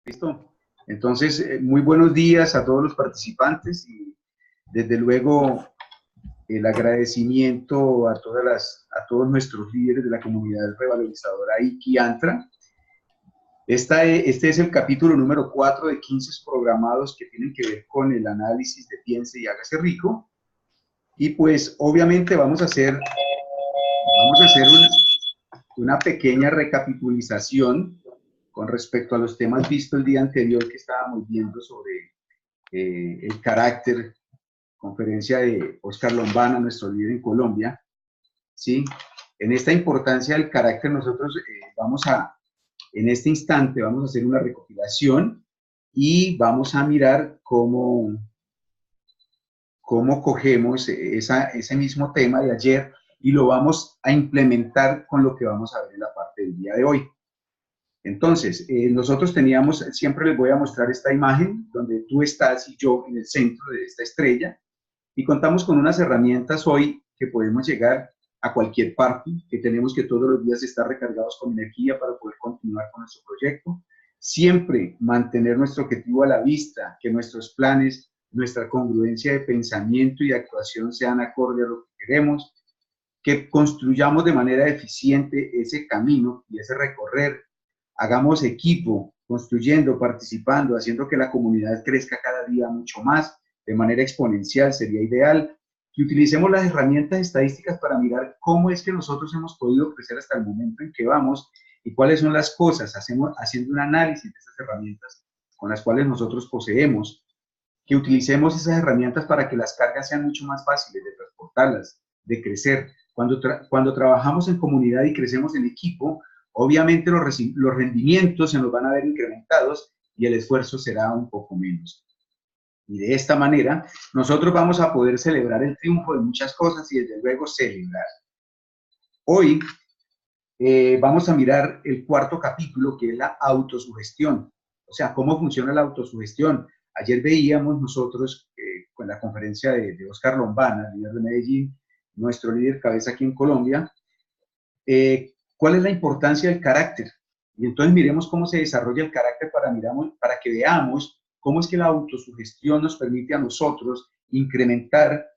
Listo. Entonces, muy buenos días a todos los participantes y desde luego el agradecimiento a todos nuestros líderes de la comunidad revalorizadora IKI-ANTRA. Este es el capítulo número 4 de 15 programados que tienen que ver con el análisis de Piense y Hágase Rico. Y pues obviamente vamos a hacer una pequeña recapitulación con respecto a los temas vistos el día anterior que estábamos viendo sobre el carácter, conferencia de Oscar Lombana, nuestro líder en Colombia, ¿sí? En esta importancia del carácter nosotros en este instante vamos a hacer una recopilación y vamos a mirar cómo cogemos ese mismo tema de ayer y lo vamos a implementar con lo que vamos a ver en la parte del día de hoy. Entonces, nosotros siempre les voy a mostrar esta imagen donde tú estás y yo en el centro de esta estrella y contamos con unas herramientas hoy que podemos llegar a cualquier parte, que tenemos que todos los días estar recargados con energía para poder continuar con nuestro proyecto. Siempre mantener nuestro objetivo a la vista, que nuestros planes, nuestra congruencia de pensamiento y de actuación sean acorde a lo que queremos, que construyamos de manera eficiente ese camino y ese recorrer. Hagamos equipo, construyendo, participando, haciendo que la comunidad crezca cada día mucho más, de manera exponencial, sería ideal. Que utilicemos las herramientas estadísticas para mirar cómo es que nosotros hemos podido crecer hasta el momento en que vamos y cuáles son las cosas, haciendo un análisis de esas herramientas con las cuales nosotros poseemos. Que utilicemos esas herramientas para que las cargas sean mucho más fáciles de transportarlas, de crecer. Cuando trabajamos en comunidad y crecemos en equipo, obviamente los rendimientos se nos van a ver incrementados y el esfuerzo será un poco menos. Y de esta manera, nosotros vamos a poder celebrar el triunfo de muchas cosas y desde luego celebrar. Hoy vamos a mirar el cuarto capítulo, que es la autosugestión. O sea, cómo funciona la autosugestión. Ayer veíamos nosotros con la conferencia de Oscar Lombana, líder de Medellín, nuestro líder cabeza aquí en Colombia, cuál es la importancia del carácter. Y entonces miremos cómo se desarrolla el carácter para que veamos cómo es que la autosugestión nos permite a nosotros incrementar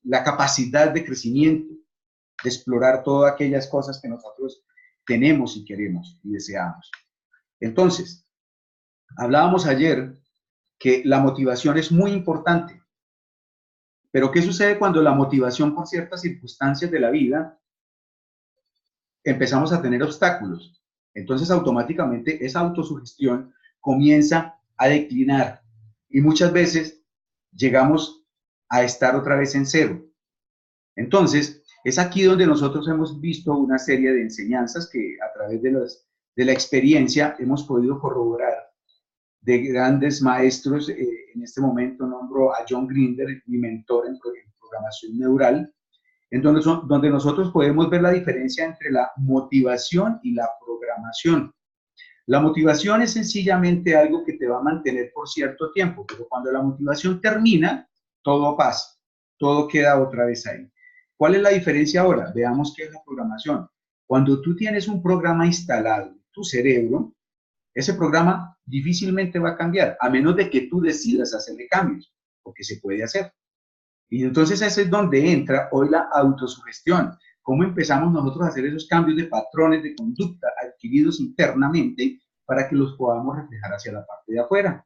la capacidad de crecimiento, de explorar todas aquellas cosas que nosotros tenemos y queremos y deseamos. Entonces, hablábamos ayer que la motivación es muy importante. Pero ¿qué sucede cuando la motivación por ciertas circunstancias de la vida empezamos a tener obstáculos? Entonces automáticamente esa autosugestión comienza a declinar y muchas veces llegamos a estar otra vez en cero. Entonces es aquí donde nosotros hemos visto una serie de enseñanzas que a través de la experiencia hemos podido corroborar de grandes maestros. En este momento nombro a John Grinder, mi mentor en programación neural, en donde nosotros podemos ver la diferencia entre la motivación y la programación. La motivación es sencillamente algo que te va a mantener por cierto tiempo, pero cuando la motivación termina, todo pasa, todo queda otra vez ahí. ¿Cuál es la diferencia ahora? Veamos qué es la programación. Cuando tú tienes un programa instalado en tu cerebro, ese programa difícilmente va a cambiar, a menos de que tú decidas hacerle cambios, porque se puede hacer. Y entonces ese es donde entra hoy la autosugestión. ¿Cómo empezamos nosotros a hacer esos cambios de patrones de conducta adquiridos internamente para que los podamos reflejar hacia la parte de afuera?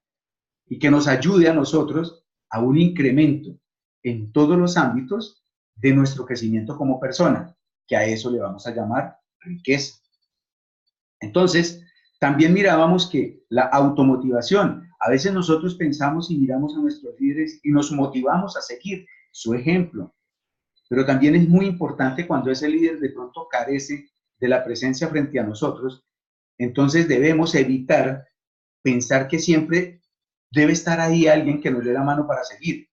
Y que nos ayude a nosotros a un incremento en todos los ámbitos de nuestro crecimiento como persona, que a eso le vamos a llamar riqueza. Entonces, también mirábamos que la automotivación, a veces nosotros pensamos y miramos a nuestros líderes y nos motivamos a seguir su ejemplo, pero también es muy importante cuando ese líder de pronto carece de la presencia frente a nosotros, entonces debemos evitar pensar que siempre debe estar ahí alguien que nos dé la mano para seguir.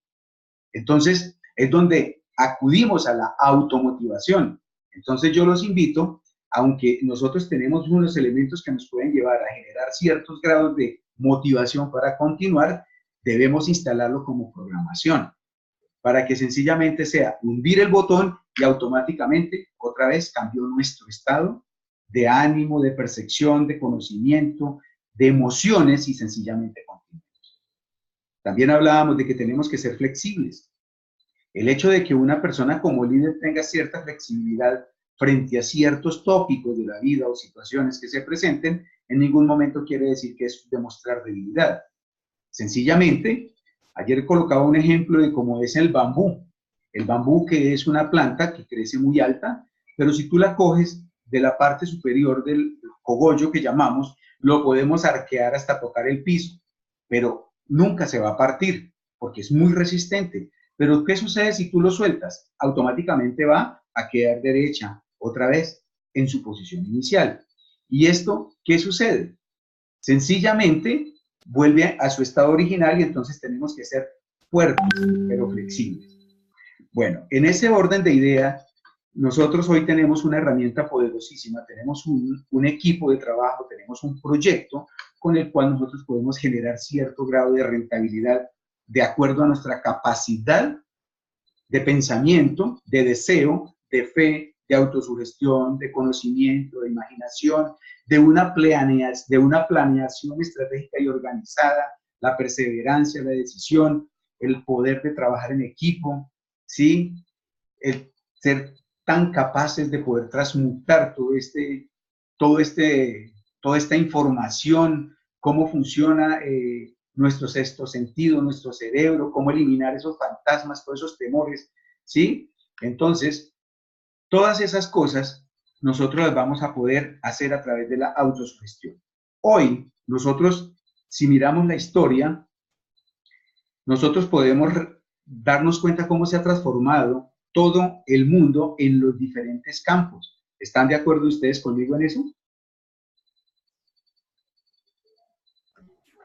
Entonces es donde acudimos a la automotivación. Entonces yo los invito, aunque nosotros tenemos unos elementos que nos pueden llevar a generar ciertos grados de motivación para continuar, debemos instalarlo como programación, para que sencillamente sea hundir el botón y automáticamente otra vez cambió nuestro estado de ánimo, de percepción, de conocimiento, de emociones y sencillamente continuemos. También hablábamos de que tenemos que ser flexibles. El hecho de que una persona como líder tenga cierta flexibilidad frente a ciertos tópicos de la vida o situaciones que se presenten, en ningún momento quiere decir que es demostrar debilidad. Sencillamente, ayer colocaba un ejemplo de cómo es el bambú. El bambú, que es una planta que crece muy alta, pero si tú la coges de la parte superior del cogollo que llamamos, lo podemos arquear hasta tocar el piso, pero nunca se va a partir porque es muy resistente. Pero ¿qué sucede si tú lo sueltas? Automáticamente va a quedar derecha otra vez en su posición inicial. ¿Y esto qué sucede? Sencillamente vuelve a su estado original y entonces tenemos que ser fuertes, pero flexibles. Bueno, en ese orden de ideas, nosotros hoy tenemos una herramienta poderosísima, tenemos un equipo de trabajo, tenemos un proyecto con el cual nosotros podemos generar cierto grado de rentabilidad de acuerdo a nuestra capacidad de pensamiento, de deseo, de fe, de autosugestión, de conocimiento, de imaginación, de una planeación estratégica y organizada, la perseverancia, la decisión, el poder de trabajar en equipo, ¿sí? El ser tan capaces de poder transmutar toda esta información, cómo funciona nuestro sexto sentido, nuestro cerebro, cómo eliminar esos fantasmas, todos esos temores, ¿sí? Entonces, todas esas cosas nosotros las vamos a poder hacer a través de la autosugestión. Hoy, nosotros, si miramos la historia, nosotros podemos darnos cuenta cómo se ha transformado todo el mundo en los diferentes campos. ¿Están de acuerdo ustedes conmigo en eso?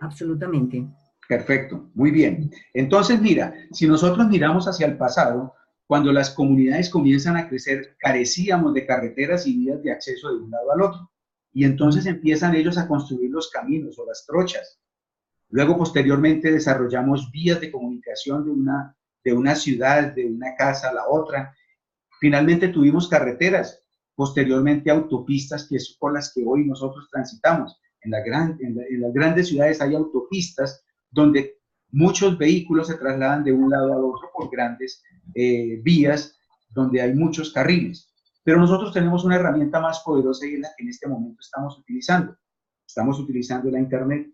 Absolutamente. Perfecto, muy bien. Entonces, mira, si nosotros miramos hacia el pasado, cuando las comunidades comienzan a crecer, carecíamos de carreteras y vías de acceso de un lado al otro. Y entonces empiezan ellos a construir los caminos o las trochas. Luego, posteriormente, desarrollamos vías de comunicación de una ciudad, de una casa a la otra. Finalmente, tuvimos carreteras, posteriormente autopistas, que es por las que hoy nosotros transitamos. En las grandes ciudades hay autopistas donde muchos vehículos se trasladan de un lado al otro por grandes vías donde hay muchos carriles. Pero nosotros tenemos una herramienta más poderosa y es la que en este momento estamos utilizando. Estamos utilizando la Internet.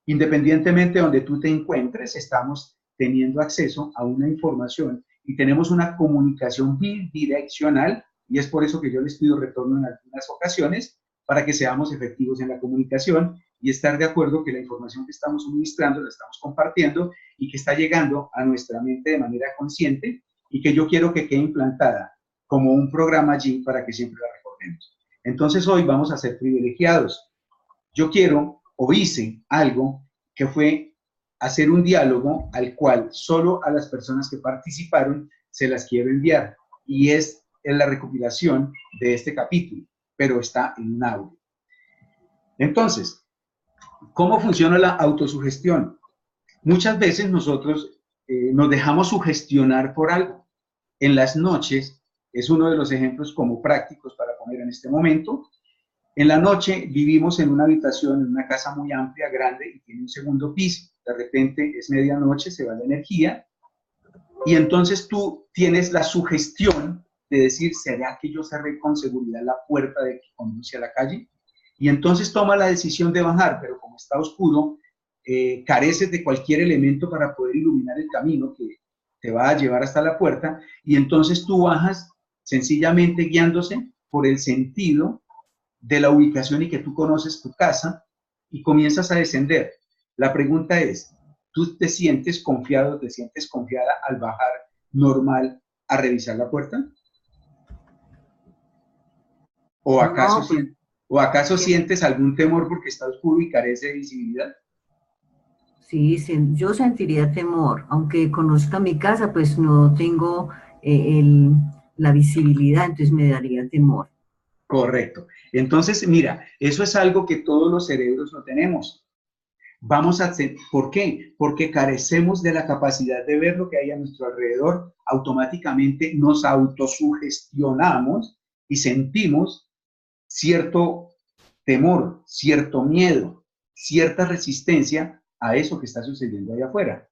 Independientemente de donde tú te encuentres, estamos teniendo acceso a una información y tenemos una comunicación bidireccional, y es por eso que yo les pido retorno en algunas ocasiones, para que seamos efectivos en la comunicación y estar de acuerdo que la información que estamos suministrando la estamos compartiendo y que está llegando a nuestra mente de manera consciente y que yo quiero que quede implantada como un programa allí para que siempre la recordemos. Entonces hoy vamos a ser privilegiados. Yo quiero o hice algo que fue hacer un diálogo al cual solo a las personas que participaron se las quiero enviar, y es en la recopilación de este capítulo, pero está en un audio. Entonces, ¿cómo funciona la autosugestión? Muchas veces nosotros nos dejamos sugestionar por algo. En las noches, es uno de los ejemplos como prácticos para poner en este momento. En la noche vivimos en una habitación, en una casa muy amplia, grande, y tiene un segundo piso. De repente es medianoche, se va la energía, y entonces tú tienes la sugestión de decir, ¿será que yo cerré con seguridad la puerta de que conduce a la calle? Y entonces toma la decisión de bajar, pero como está oscuro, careces de cualquier elemento para poder iluminar el camino que te va a llevar hasta la puerta, y entonces tú bajas sencillamente guiándose por el sentido de la ubicación y que tú conoces tu casa y comienzas a descender. La pregunta es, ¿tú te sientes confiado, te sientes confiada al bajar normal a revisar la puerta? ¿O acaso, No, pues, ¿O acaso sientes algún temor porque está oscuro y carece de visibilidad? sí, yo sentiría temor, aunque conozca mi casa, pues no tengo la visibilidad, entonces me daría temor. Correcto. Entonces, mira, eso es algo que todos los cerebros lo tenemos. Vamos a hacer, ¿por qué? Porque carecemos de la capacidad de ver lo que hay a nuestro alrededor. Automáticamente nos autosugestionamos y sentimos cierto temor, cierto miedo. cierta resistencia a eso que está sucediendo allá afuera.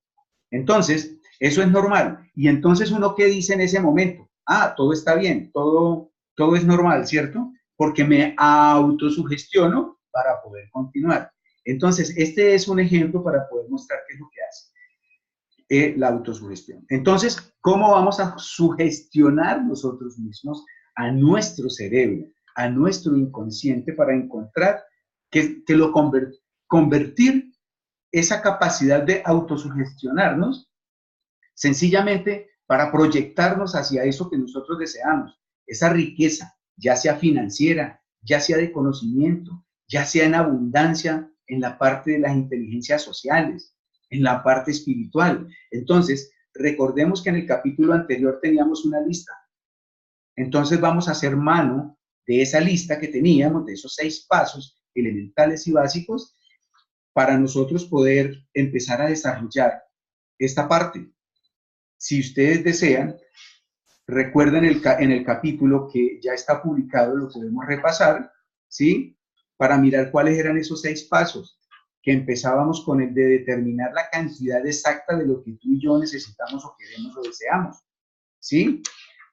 Entonces, eso es normal. Y entonces uno, ¿qué dice en ese momento? Ah, todo está bien, todo es normal, ¿cierto? Porque me autosugestiono para poder continuar. Entonces, este es un ejemplo para poder mostrar qué es lo que hace la autosugestión. Entonces, ¿cómo vamos a sugestionar nosotros mismos a nuestro cerebro, a nuestro inconsciente para encontrar que lo convertir esa capacidad de autosugestionarnos sencillamente para proyectarnos hacia eso que nosotros deseamos, esa riqueza, ya sea financiera, ya sea de conocimiento, ya sea en abundancia en la parte de las inteligencias sociales, en la parte espiritual? Entonces, recordemos que en el capítulo anterior teníamos una lista. Entonces vamos a hacer mano de esa lista que teníamos, de esos 6 pasos elementales y básicos, para nosotros poder empezar a desarrollar esta parte. Si ustedes desean, recuerden en el capítulo que ya está publicado, lo podemos repasar, ¿sí? Para mirar cuáles eran esos 6 pasos, que empezábamos con el de determinar la cantidad exacta de lo que tú y yo necesitamos o queremos o deseamos, ¿sí?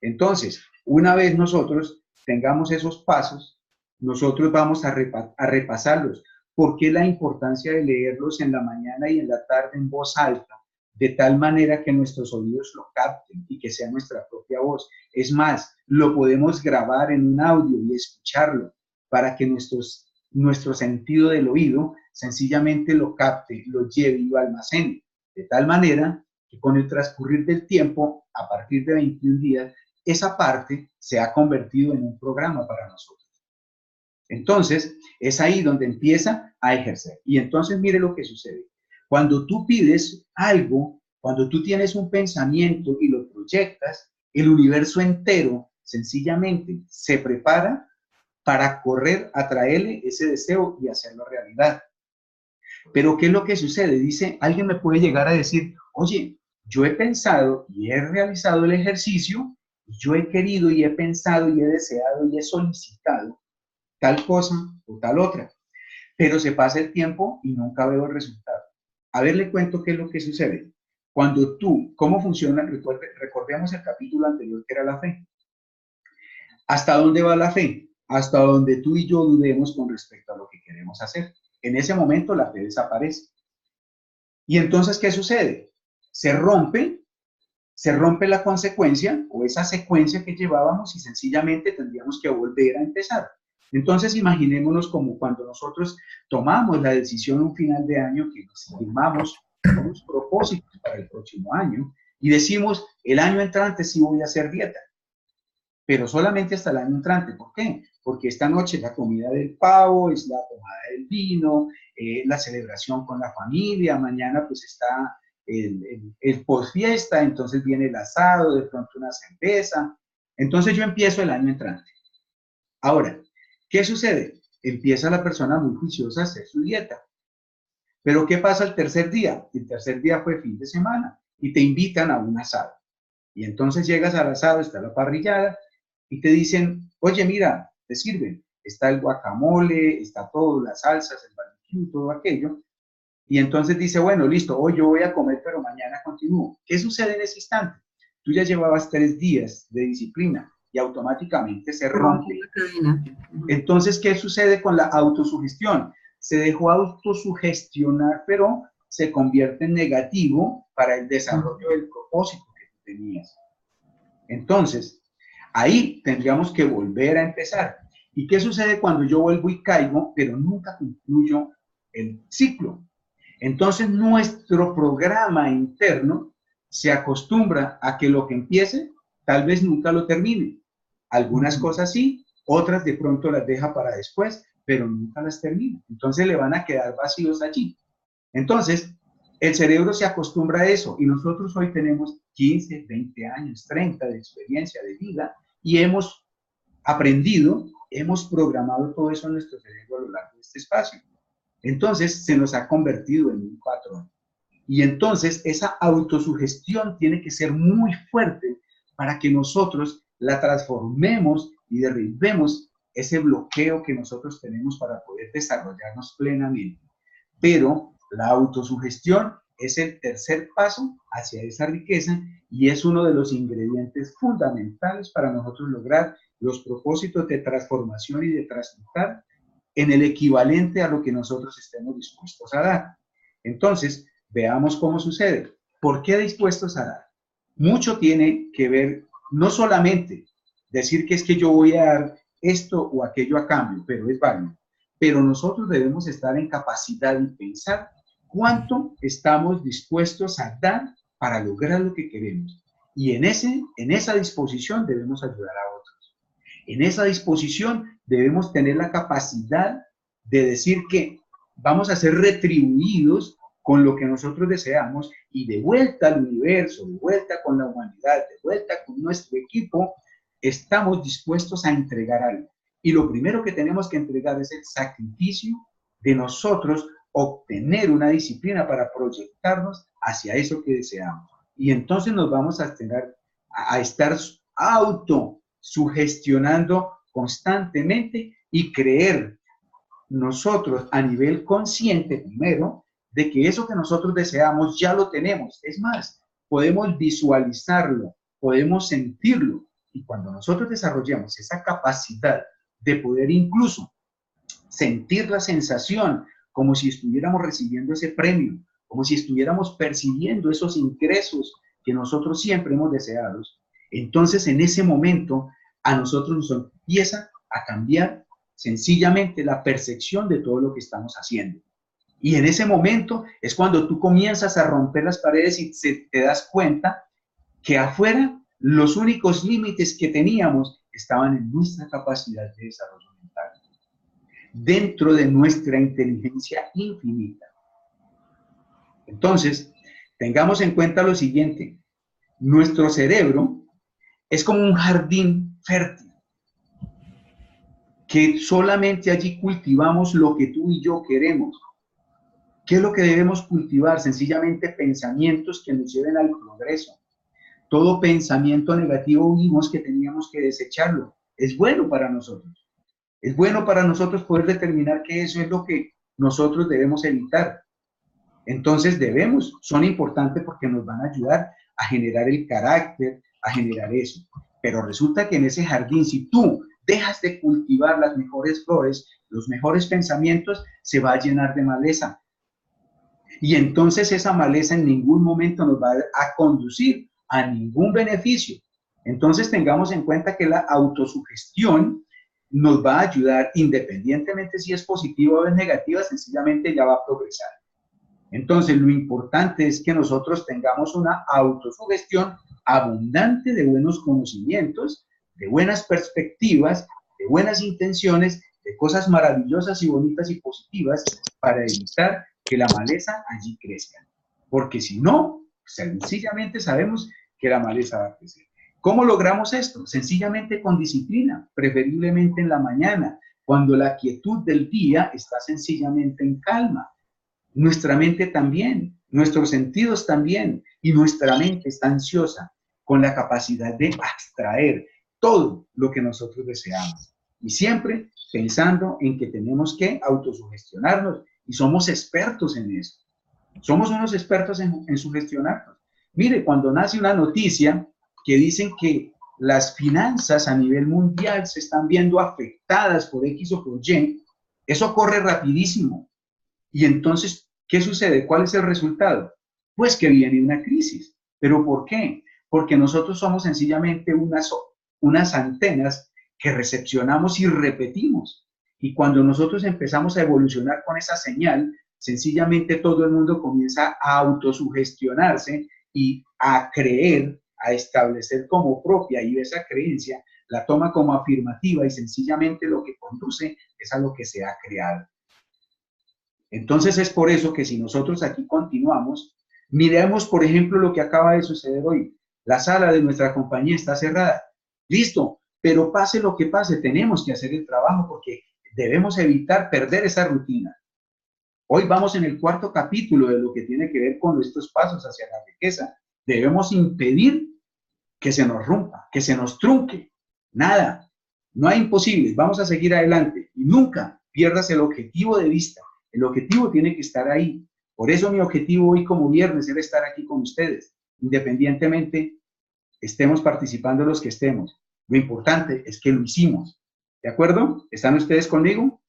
Entonces, una vez nosotros tengamos esos pasos, nosotros vamos a repasarlos. ¿Por qué la importancia de leerlos en la mañana y en la tarde en voz alta? De tal manera que nuestros oídos lo capten y que sea nuestra propia voz. Es más, lo podemos grabar en un audio y escucharlo para que nuestro sentido del oído sencillamente lo capte, lo lleve y lo almacene. De tal manera que con el transcurrir del tiempo, a partir de 21 días, esa parte se ha convertido en un programa para nosotros. Entonces, es ahí donde empieza a ejercer. Y entonces mire lo que sucede. Cuando tú pides algo, cuando tú tienes un pensamiento y lo proyectas, el universo entero sencillamente se prepara para correr a traerle ese deseo y hacerlo realidad. Pero ¿qué es lo que sucede? Dice, alguien me puede llegar a decir, oye, yo he pensado y he realizado el ejercicio, y yo he querido y he pensado y he deseado y he solicitado tal cosa o tal otra, pero se pasa el tiempo y nunca veo el resultado. A ver, le cuento qué es lo que sucede. Cuando tú, ¿cómo funciona? Recordemos el capítulo anterior que era la fe. ¿Hasta dónde va la fe? Hasta donde tú y yo dudemos con respecto a lo que queremos hacer. En ese momento la fe desaparece. Y entonces, ¿qué sucede? Se rompe la consecuencia o esa secuencia que llevábamos y sencillamente tendríamos que volver a empezar. Entonces, imaginémonos como cuando nosotros tomamos la decisión un final de año que nos firmamos unos propósitos para el próximo año y decimos, el año entrante sí voy a hacer dieta, pero solamente hasta el año entrante. ¿Por qué? Porque esta noche es la comida del pavo, es la tomada del vino, la celebración con la familia, mañana pues está el post-fiesta, entonces viene el asado, de pronto una cerveza. Entonces yo empiezo el año entrante. Ahora, ¿qué sucede? Empieza la persona muy juiciosa a hacer su dieta. Pero ¿qué pasa el tercer día? El tercer día fue fin de semana y te invitan a un asado. Y entonces llegas al asado, está la parrillada y te dicen, oye, mira, te sirven. Está el guacamole, está todo, las salsas, el barbecue, todo aquello. Y entonces dice, bueno, listo, hoy yo voy a comer, pero mañana continúo. ¿Qué sucede en ese instante? Tú ya llevabas 3 días de disciplina y automáticamente se rompe. Entonces, ¿qué sucede con la autosugestión? Se dejó autosugestionar, pero se convierte en negativo para el desarrollo del propósito que tú tenías. Entonces, ahí tendríamos que volver a empezar. ¿Y qué sucede cuando yo vuelvo y caigo, pero nunca concluyo el ciclo? Entonces, nuestro programa interno se acostumbra a que lo que empiece, tal vez nunca lo termine. Algunas cosas sí, otras de pronto las deja para después, pero nunca las termina. Entonces le van a quedar vacíos allí. Entonces, el cerebro se acostumbra a eso y nosotros hoy tenemos 15, 20 años, 30 de experiencia de vida y hemos aprendido, hemos programado todo eso en nuestro cerebro a lo largo de este espacio. Entonces, se nos ha convertido en un patrón. Y entonces, esa autosugestión tiene que ser muy fuerte para que nosotros la transformemos y derribemos ese bloqueo que nosotros tenemos para poder desarrollarnos plenamente. Pero la autosugestión es el tercer paso hacia esa riqueza y es uno de los ingredientes fundamentales para nosotros lograr los propósitos de transformación y de transmutar en el equivalente a lo que nosotros estemos dispuestos a dar. Entonces, veamos cómo sucede. ¿Por qué dispuestos a dar? Mucho tiene que ver, no solamente decir que es que yo voy a dar esto o aquello a cambio, pero es válido. Pero nosotros debemos estar en capacidad de pensar cuánto estamos dispuestos a dar para lograr lo que queremos. Y en esa disposición debemos ayudar a otros. En esa disposición debemos tener la capacidad de decir que vamos a ser retribuidos con lo que nosotros deseamos y de vuelta al universo, de vuelta con la humanidad, de vuelta con nuestro equipo, estamos dispuestos a entregar algo. Y lo primero que tenemos que entregar es el sacrificio de nosotros obtener una disciplina para proyectarnos hacia eso que deseamos. Y entonces nos vamos a estar autosugestionando constantemente y creer nosotros a nivel consciente primero de que eso que nosotros deseamos ya lo tenemos. Es más, podemos visualizarlo, podemos sentirlo. Y cuando nosotros desarrollamos esa capacidad de poder incluso sentir la sensación como si estuviéramos recibiendo ese premio, como si estuviéramos percibiendo esos ingresos que nosotros siempre hemos deseado, entonces en ese momento a nosotros nos empieza a cambiar sencillamente la percepción de todo lo que estamos haciendo. Y en ese momento es cuando tú comienzas a romper las paredes y te das cuenta que afuera los únicos límites que teníamos estaban en nuestra capacidad de desarrollo mental, dentro de nuestra inteligencia infinita. Entonces, tengamos en cuenta lo siguiente: nuestro cerebro es como un jardín fértil, que solamente allí cultivamos lo que tú y yo queremos. ¿Qué es lo que debemos cultivar? Sencillamente pensamientos que nos lleven al progreso. Todo pensamiento negativo vimos que teníamos que desecharlo. Es bueno para nosotros. Es bueno para nosotros poder determinar que eso es lo que nosotros debemos evitar. Entonces son importantes porque nos van a ayudar a generar el carácter, a generar eso. Pero resulta que en ese jardín, si tú dejas de cultivar las mejores flores, los mejores pensamientos, se va a llenar de maleza. Y entonces esa maleza en ningún momento nos va a conducir a ningún beneficio. Entonces tengamos en cuenta que la autosugestión nos va a ayudar, independientemente si es positiva o es negativa, sencillamente ya va a progresar. Entonces lo importante es que nosotros tengamos una autosugestión abundante de buenos conocimientos, de buenas perspectivas, de buenas intenciones, de cosas maravillosas y bonitas y positivas para evitar que la maleza allí crezca. Porque si no, sencillamente sabemos que la maleza va a crecer. ¿Cómo logramos esto? Sencillamente con disciplina, preferiblemente en la mañana, cuando la quietud del día está sencillamente en calma. Nuestra mente también, nuestros sentidos también, y nuestra mente está ansiosa, con la capacidad de abstraer todo lo que nosotros deseamos. Y siempre pensando en que tenemos que autosugestionarnos, y somos expertos en eso. Somos unos expertos en sugestionarnos. Mire, cuando nace una noticia que dicen que las finanzas a nivel mundial se están viendo afectadas por X o por Y, eso corre rapidísimo. Y entonces, ¿qué sucede? ¿Cuál es el resultado? Pues que viene una crisis. ¿Pero por qué? Porque nosotros somos sencillamente unas antenas que recepcionamos y repetimos. Y cuando nosotros empezamos a evolucionar con esa señal, sencillamente todo el mundo comienza a autosugestionarse y a creer, a establecer como propia, y esa creencia la toma como afirmativa y sencillamente lo que conduce es a lo que se ha creado. Entonces es por eso que si nosotros aquí continuamos, miremos por ejemplo lo que acaba de suceder hoy. La sala de nuestra compañía está cerrada. Listo, pero pase lo que pase, tenemos que hacer el trabajo porque debemos evitar perder esa rutina. Hoy vamos en el 4º capítulo de lo que tiene que ver con estos pasos hacia la riqueza. Debemos impedir que se nos rompa, que se nos trunque. Nada, no hay imposibles, vamos a seguir adelante. Y nunca pierdas el objetivo de vista. El objetivo tiene que estar ahí. Por eso mi objetivo hoy como viernes era estar aquí con ustedes, independientemente estemos participando los que estemos. Lo importante es que lo hicimos. ¿De acuerdo? ¿Están ustedes conmigo?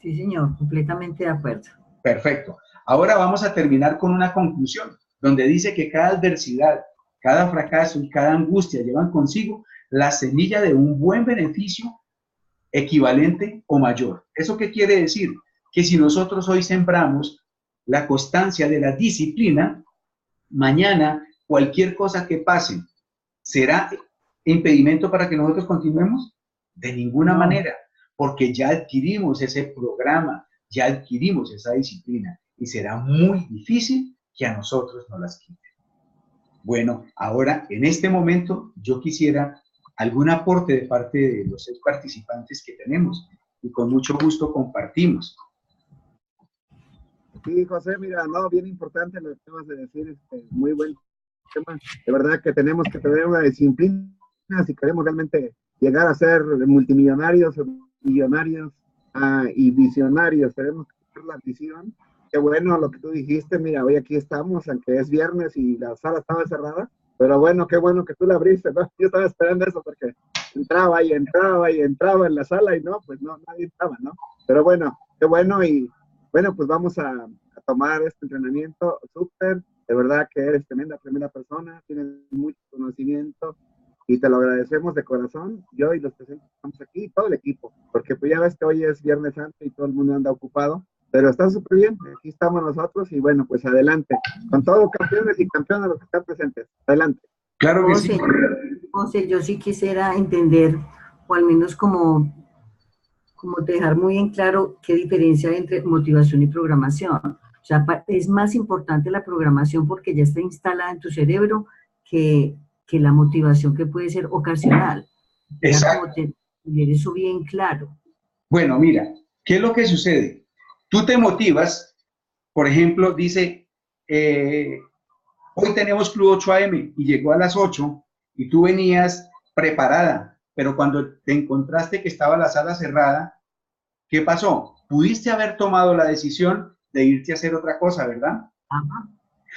Sí, señor, completamente de acuerdo. Perfecto. Ahora vamos a terminar con una conclusión, donde dice que cada adversidad, cada fracaso y cada angustia llevan consigo la semilla de un buen beneficio equivalente o mayor. ¿Eso qué quiere decir? Que si nosotros hoy sembramos la constancia de la disciplina, mañana cualquier cosa que pase, ¿será impedimento para que nosotros continuemos? De ninguna manera, porque ya adquirimos ese programa, ya adquirimos esa disciplina y será muy difícil que a nosotros nos las quiten. Bueno, ahora en este momento yo quisiera algún aporte de parte de los 6 participantes que tenemos y con mucho gusto compartimos. Sí, José, mira, no, bien importante lo que acabas de decir, muy buen tema. De verdad que tenemos que tener una disciplina si queremos realmente llegar a ser multimillonarios, millonarios y visionarios. Tenemos que tener la visión. Qué bueno lo que tú dijiste, mira, hoy aquí estamos, aunque es viernes y la sala estaba cerrada, pero bueno, qué bueno que tú la abriste, ¿no? Yo estaba esperando eso porque entraba y entraba y entraba en la sala y no, pues no, nadie estaba, ¿no? Pero bueno, qué bueno y bueno, pues vamos a tomar este entrenamiento súper. De verdad que eres tremenda persona, tienes mucho conocimiento y te lo agradecemos de corazón. Yo y los presentes estamos aquí, todo el equipo, porque pues ya ves que hoy es Viernes Santo y todo el mundo anda ocupado, pero está súper bien. Aquí estamos nosotros y bueno, pues adelante. Con todo, campeones y campeonas los que están presentes. Adelante. Claro que sí. José, yo sí quisiera entender, o al menos como dejar muy en claro qué diferencia hay entre motivación y programación. O sea, es más importante la programación porque ya está instalada en tu cerebro que la motivación que puede ser ocasional. Exacto. Tener eso bien claro. Bueno, mira, ¿qué es lo que sucede? Tú te motivas, por ejemplo, dice, hoy tenemos Club 8 AM y llegó a las 8 y tú venías preparada, pero cuando te encontraste que estaba la sala cerrada, ¿qué pasó? Pudiste haber tomado la decisión de irte a hacer otra cosa, ¿verdad? Ajá,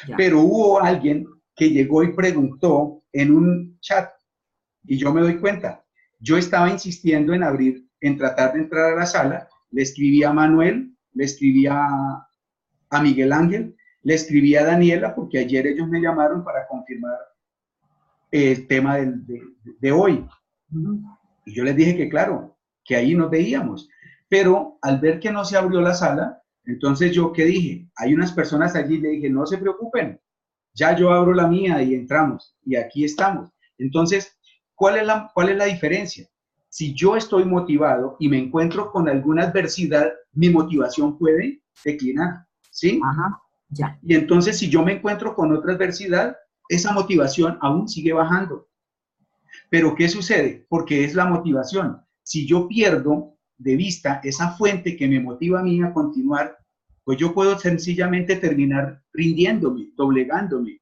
ya. Pero hubo alguien que llegó y preguntó en un chat y yo me doy cuenta. Yo estaba insistiendo en abrir, en tratar de entrar a la sala, le escribí a Manuel, le escribí a Miguel Ángel, le escribí a Daniela porque ayer ellos me llamaron para confirmar el tema de hoy. Y yo les dije que claro, que ahí nos veíamos. Pero al ver que no se abrió la sala, entonces yo, ¿qué dije? Hay unas personas allí, le dije, no se preocupen, ya yo abro la mía y entramos, y aquí estamos. Entonces, ¿cuál es la diferencia? Si yo estoy motivado y me encuentro con alguna adversidad, mi motivación puede declinar, ¿sí? Ajá, ya. Y entonces, si yo me encuentro con otra adversidad, esa motivación aún sigue bajando. Pero ¿qué sucede? Porque es la motivación. Si yo pierdo de vista esa fuente que me motiva a mí a continuar, pues yo puedo sencillamente terminar rindiéndome, doblegándome,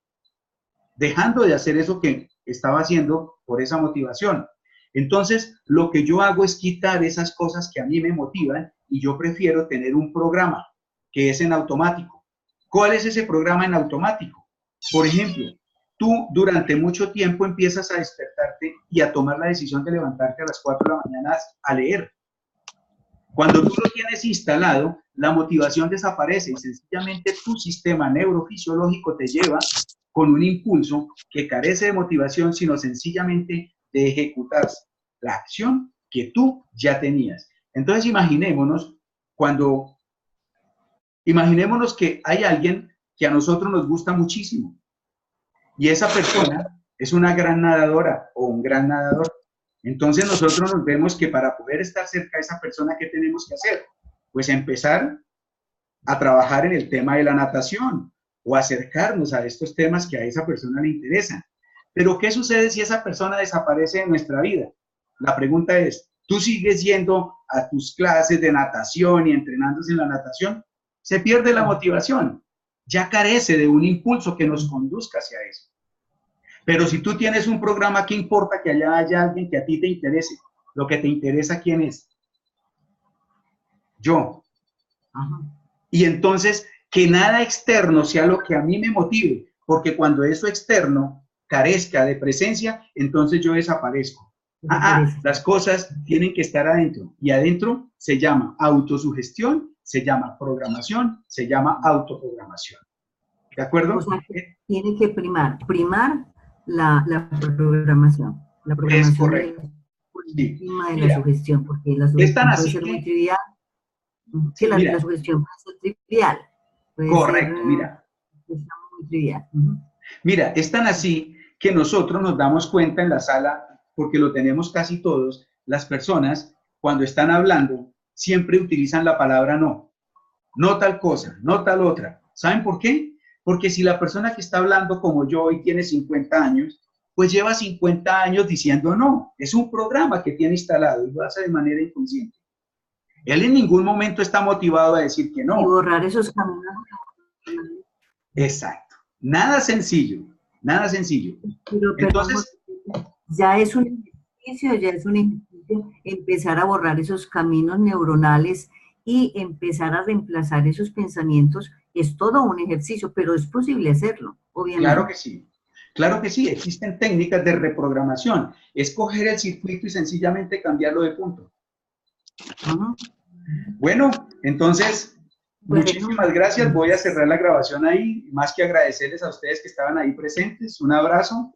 dejando de hacer eso que estaba haciendo por esa motivación. Entonces, lo que yo hago es quitar esas cosas que a mí me motivan y yo prefiero tener un programa que es en automático. ¿Cuál es ese programa en automático? Por ejemplo, tú durante mucho tiempo empiezas a despertarte y a tomar la decisión de levantarte a las 4 de la mañana a leer. Cuando tú lo tienes instalado, la motivación desaparece y sencillamente tu sistema neurofisiológico te lleva con un impulso que carece de motivación, sino sencillamente de ejecutar la acción que tú ya tenías. Entonces imaginémonos que hay alguien que a nosotros nos gusta muchísimo y esa persona es una gran nadadora o un gran nadador. Entonces nosotros nos vemos que para poder estar cerca de esa persona, ¿qué tenemos que hacer? Pues empezar a trabajar en el tema de la natación o acercarnos a estos temas que a esa persona le interesan. Pero ¿qué sucede si esa persona desaparece de nuestra vida? La pregunta es, ¿tú sigues yendo a tus clases de natación y entrenándose en la natación? Se pierde la motivación, ya carece de un impulso que nos conduzca hacia eso. Pero si tú tienes un programa, ¿qué importa que allá haya alguien que a ti te interese? Lo que te interesa, ¿quién es? Yo. Ajá. Y entonces, que nada externo sea lo que a mí me motive, porque cuando eso externo carezca de presencia, entonces yo desaparezco. Desaparece. Las cosas tienen que estar adentro, y adentro se llama autosugestión, se llama programación, se llama autoprogramación. ¿De acuerdo? O sea, que tiene que primar la programación. La Es programación correcto. por Sí. encima de la Mira, sugestión, porque la es tan sugestión puede así ser muy que, trivial. Que sí, la mira, sugestión puede ser trivial, puede ser correcto, mira. muy trivial. Mira, es tan así que nosotros nos damos cuenta en la sala, porque lo tenemos casi todos, las personas cuando están hablando siempre utilizan la palabra no. No tal cosa, no tal otra. ¿Saben por qué? Porque si la persona que está hablando como yo y tiene 50 años, pues lleva 50 años diciendo no. Es un programa que tiene instalado y lo hace de manera inconsciente. Él en ningún momento está motivado a decir que Y no. borrar esos caminos. Exacto. Nada sencillo, nada sencillo. Pero Entonces, ya es un ejercicio empezar a borrar esos caminos neuronales y empezar a reemplazar esos pensamientos. Es todo un ejercicio, pero es posible hacerlo, claro obviamente. que sí. Claro que sí, existen técnicas de reprogramación. Es coger el circuito y sencillamente cambiarlo de punto. Ajá. Bueno, entonces, Bueno, muchísimas gracias. Voy a cerrar la grabación ahí. Más que agradecerles a ustedes que estaban ahí presentes. Un abrazo